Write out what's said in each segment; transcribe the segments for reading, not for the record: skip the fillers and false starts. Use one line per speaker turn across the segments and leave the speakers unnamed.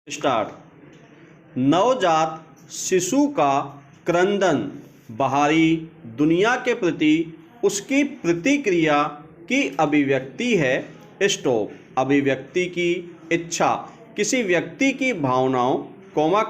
Start. नवजात शिशु का क्रंदन बाहरी दुनिया के प्रति उसकी प्रतिक्रिया की अभिव्यक्ति है। स्टॉप। अभिव्यक्ति की इच्छा किसी व्यक्ति की भावनाओं,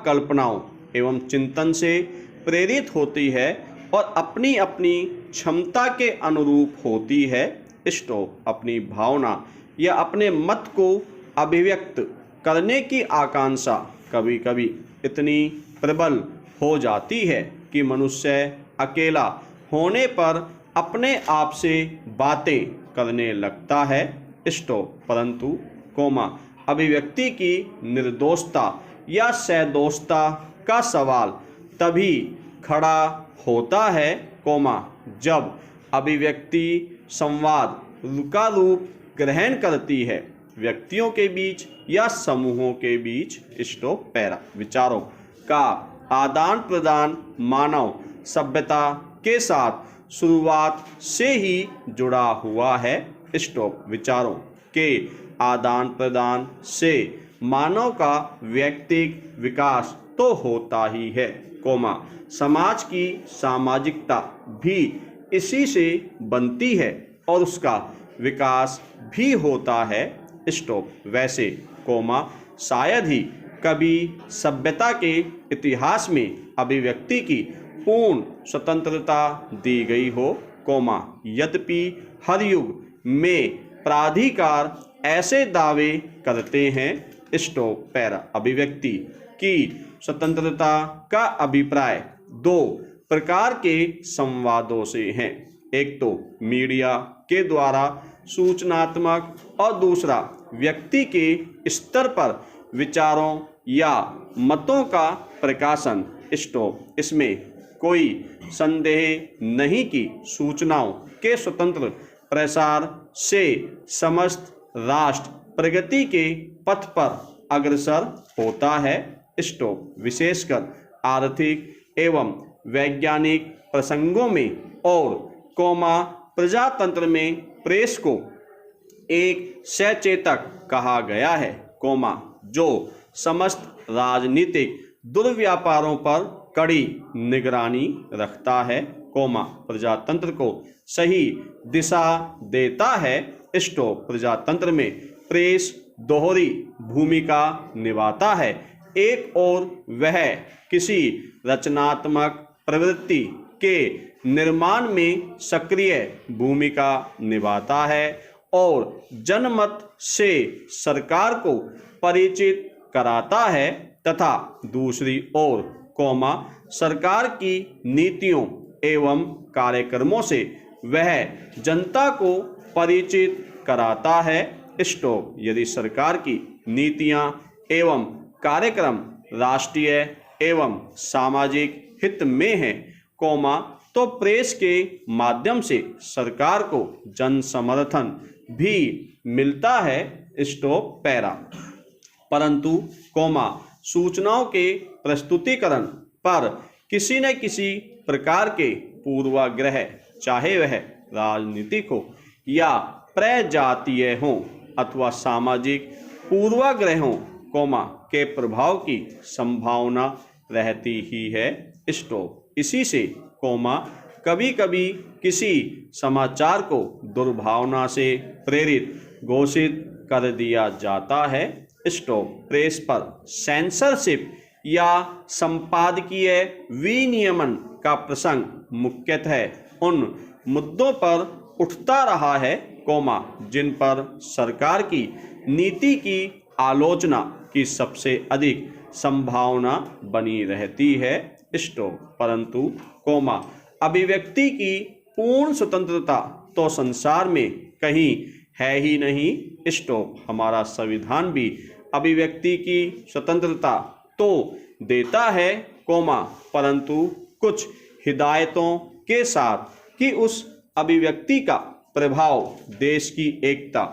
कल्पनाओं एवं चिंतन से प्रेरित होती है और अपनी अपनी क्षमता के अनुरूप होती है। स्टॉप। अपनी भावना या अपने मत को अभिव्यक्त करने की आकांक्षा कभी कभी इतनी प्रबल हो जाती है कि मनुष्य अकेला होने पर अपने आप से बातें करने लगता है। स्टॉप। परंतु अभिव्यक्ति की निर्दोषता या सदोषता का सवाल तभी खड़ा होता है जब अभिव्यक्ति संवाद का रूप ग्रहण करती है व्यक्तियों के बीच या समूहों के बीच। Stop para. विचारों का आदान प्रदान मानव सभ्यता के साथ शुरुआत से ही जुड़ा हुआ है। स्टॉप। विचारों के आदान प्रदान से मानव का व्यक्तिगत विकास तो होता ही है, समाज की सामाजिकता भी इसी से बनती है और उसका विकास भी होता है। स्टॉप। वैसे शायद ही कभी सभ्यता के इतिहास में अभिव्यक्ति की पूर्ण स्वतंत्रता दी गई हो, यद्यपि हर युग में प्राधिकार ऐसे दावे करते हैं। Stop para. अभिव्यक्ति की स्वतंत्रता का अभिप्राय दो प्रकार के संवादों से है। एक तो मीडिया के द्वारा सूचनात्मक और दूसरा व्यक्ति के स्तर पर विचारों या मतों का प्रकाशन। स्टॉप। इसमें कोई संदेह नहीं कि सूचनाओं के स्वतंत्र प्रसार से समस्त राष्ट्र प्रगति के पथ पर अग्रसर होता है। स्टॉप। विशेषकर आर्थिक एवं वैज्ञानिक प्रसंगों में और प्रजातंत्र में प्रेस को एक सचेतक कहा गया है, जो समस्त राजनीतिक दुर्व्यापारों पर कड़ी निगरानी रखता है, प्रजातंत्र को सही दिशा देता है। स्टॉप। प्रजातंत्र में प्रेस दोहरी भूमिका निभाता है। एक और वह किसी रचनात्मक प्रवृत्ति के निर्माण में सक्रिय भूमिका निभाता है और जनमत से सरकार को परिचित कराता है तथा दूसरी ओर सरकार की नीतियों एवं कार्यक्रमों से वह जनता को परिचित कराता है। स्टॉप। यदि सरकार की नीतियां एवं कार्यक्रम राष्ट्रीय एवं सामाजिक हित में है, तो प्रेस के माध्यम से सरकार को जन समर्थन भी मिलता है। Stop para. परंतु सूचनाओं के प्रस्तुतिकरण पर किसी न किसी प्रकार के पूर्वाग्रह, चाहे वह राजनीतिक हो या प्रजातीय हो अथवा सामाजिक पूर्वाग्रहों के प्रभाव की संभावना रहती ही है। स्टॉप। इसी से कभी कभी किसी समाचार को दुर्भावना से प्रेरित घोषित कर दिया जाता है। स्टॉप। प्रेस पर सेंसरशिप या संपादकीय विनियमन का प्रसंग मुख्यतः उन मुद्दों पर उठता रहा है, जिन पर सरकार की नीति की आलोचना की सबसे अधिक संभावना बनी रहती है। स्टॉप। परंतु अभिव्यक्ति की पूर्ण स्वतंत्रता तो संसार में कहीं है ही नहीं। स्टॉप। हमारा संविधान भी अभिव्यक्ति की स्वतंत्रता तो देता है, परंतु कुछ हिदायतों के साथ कि उस अभिव्यक्ति का प्रभाव देश की एकता,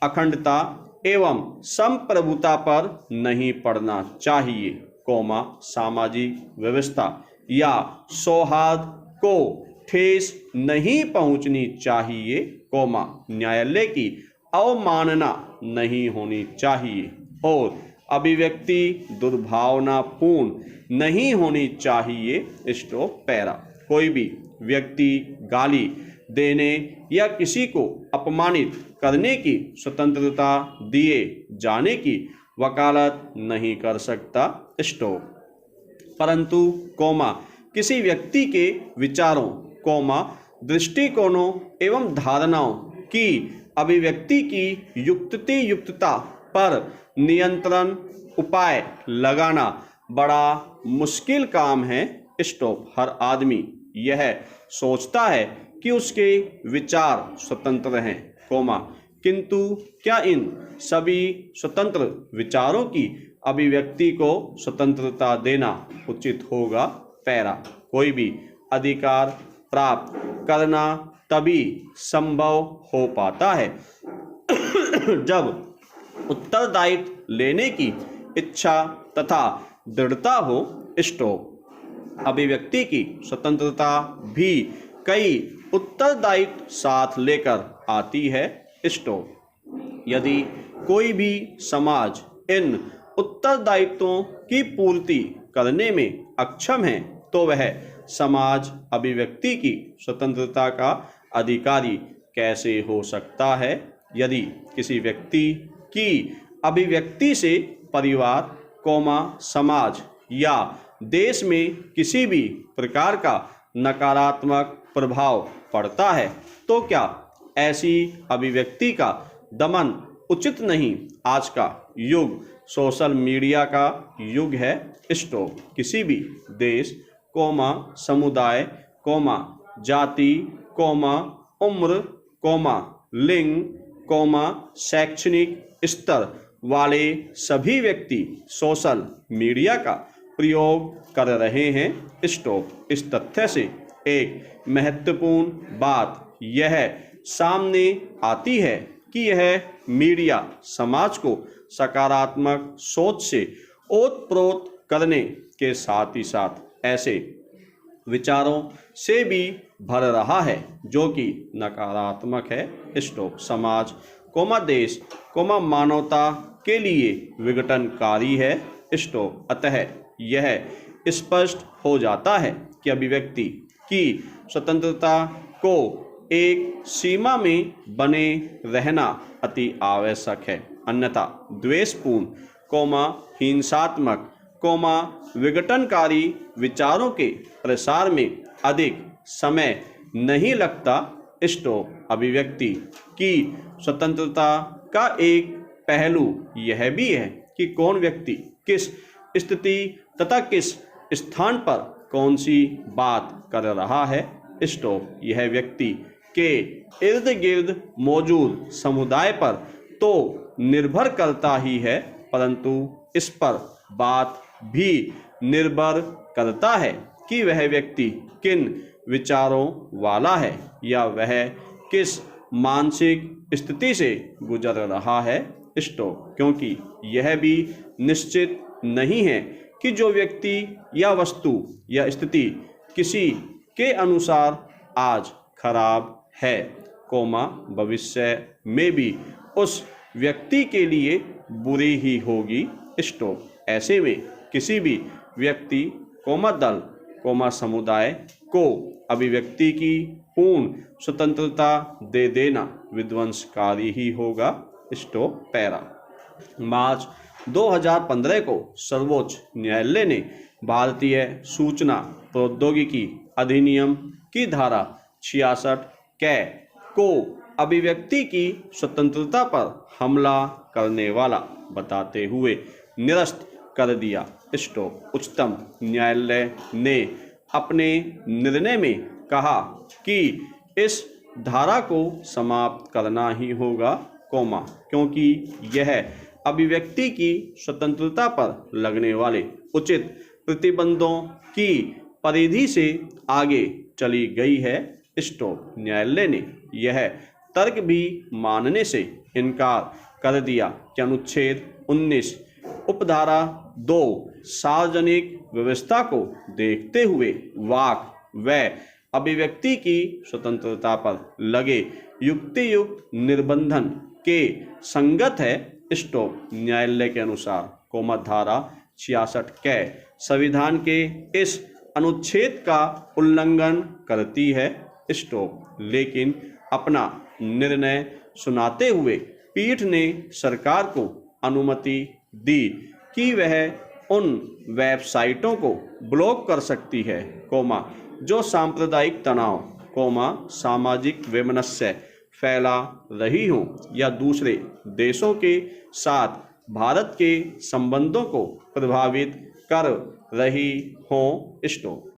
अखंडता एवं संप्रभुता पर नहीं पड़ना चाहिए, सामाजिक व्यवस्था या सौहार्द को ठेस नहीं पहुंचनी चाहिए, न्यायालय की अवमानना नहीं होनी चाहिए और अभिव्यक्ति दुर्भावनापूर्ण नहीं होनी चाहिए। Stop para. कोई भी व्यक्ति गाली देने या किसी को अपमानित करने की स्वतंत्रता दिए जाने की वकालत नहीं कर सकता। स्टॉप। परंतु कोमा किसी व्यक्ति के विचारों कोमा दृष्टिकोणों एवं धारणाओं की अभिव्यक्ति की युक्तियुक्तता पर नियंत्रण उपाय लगाना बड़ा मुश्किल काम है। स्टॉप। हर आदमी यह सोचता है कि उसके विचार स्वतंत्र हैं कोमा किंतु क्या इन सभी स्वतंत्र विचारों की अभिव्यक्ति को स्वतंत्रता देना उचित होगा। पैरा। कोई भी अधिकार प्राप्त करना तभी संभव हो पाता है जब उत्तरदायित्व लेने की इच्छा तथा दृढ़ता हो। स्टॉप। अभिव्यक्ति की स्वतंत्रता भी कई उत्तरदायित्व साथ लेकर आती है। स्टॉप। यदि कोई भी समाज इन उत्तरदायित्वों की पूर्ति करने में अक्षम है तो वह समाज अभिव्यक्ति की स्वतंत्रता का अधिकारी कैसे हो सकता है। यदि किसी व्यक्ति की अभिव्यक्ति से परिवार कोमा समाज या देश में किसी भी प्रकार का नकारात्मक प्रभाव पड़ता है तो क्या ऐसी अभिव्यक्ति का दमन उचित नहीं। आज का युग सोशल मीडिया का युग है। स्टॉप। किसी भी देश कोमा समुदाय कोमा जाति कोमा उम्र कोमा लिंग कोमा शैक्षणिक स्तर वाले सभी व्यक्ति सोशल मीडिया का प्रयोग कर रहे हैं। स्टॉप। इस तथ्य से एक महत्वपूर्ण बात यह सामने आती है कि यह मीडिया समाज को सकारात्मक सोच से ओतप्रोत करने के साथ ही साथ ऐसे विचारों से भी भर रहा है जो कि नकारात्मक है। स्टॉप। समाज कोमा देश कोमा मानवता के लिए विघटनकारी है। स्टॉप। अतः यह स्पष्ट हो जाता है कि अभिव्यक्ति की स्वतंत्रता को एक सीमा में बने रहना अति आवश्यक है अन्यथा द्वेषपूर्ण कोमा हिंसात्मक कोमा विघटनकारी विचारों के प्रसार में अधिक समय नहीं लगता। स्टॉप। अभिव्यक्ति की स्वतंत्रता का एक पहलू यह भी है कि कौन व्यक्ति किस स्थिति तथा किस स्थान पर कौन सी बात कर रहा है। स्टॉप। यह व्यक्ति के इर्द गिर्द मौजूद समुदाय पर तो निर्भर करता ही है परंतु इस पर बात भी निर्भर करता है कि वह व्यक्ति किन विचारों वाला है या वह किस मानसिक स्थिति से गुजर रहा है। स्टॉप। क्योंकि यह भी निश्चित नहीं है कि जो व्यक्ति या वस्तु या स्थिति किसी के अनुसार आज खराब है कोमा भविष्य में भी उस व्यक्ति के लिए बुरी ही होगी। स्टॉप। ऐसे में किसी भी व्यक्ति कोमा दल कोमा समुदाय को अभिव्यक्ति की पूर्ण स्वतंत्रता दे देना विध्वंसकारी ही होगा। स्टॉप। पैरा। मार्च 2015 को सर्वोच्च न्यायालय ने भारतीय सूचना प्रौद्योगिकी अधिनियम की धारा 66 कै को अभिव्यक्ति की स्वतंत्रता पर हमला करने वाला बताते हुए निरस्त कर दिया। स्टॉप। उच्चतम न्यायालय ने अपने निर्णय में कहा कि इस धारा को समाप्त करना ही होगा कोमा क्योंकि यह अभिव्यक्ति की स्वतंत्रता पर लगने वाले उचित प्रतिबंधों की परिधि से आगे चली गई है। स्टॉप। न्यायालय ने यह तर्क भी मानने से इनकार कर दिया कि अनुच्छेद 19 उपधारा 2 सार्वजनिक व्यवस्था को देखते हुए वाक व अभिव्यक्ति की स्वतंत्रता पर लगे युक्तियुक्त निर्बंधन के संगत है। स्टॉप। न्यायालय के अनुसार कोमा धारा 66 कै संविधान के इस अनुच्छेद का उल्लंघन करती है। स्टॉप। लेकिन अपना निर्णय सुनाते हुए पीठ ने सरकार को अनुमति दी कि वह उन वेबसाइटों को ब्लॉक कर सकती है, कोमा जो सांप्रदायिक तनाव, कोमा सामाजिक वैमनस्य फैला रही हों या दूसरे देशों के साथ भारत के संबंधों को प्रभावित कर रही हों। स्टॉप।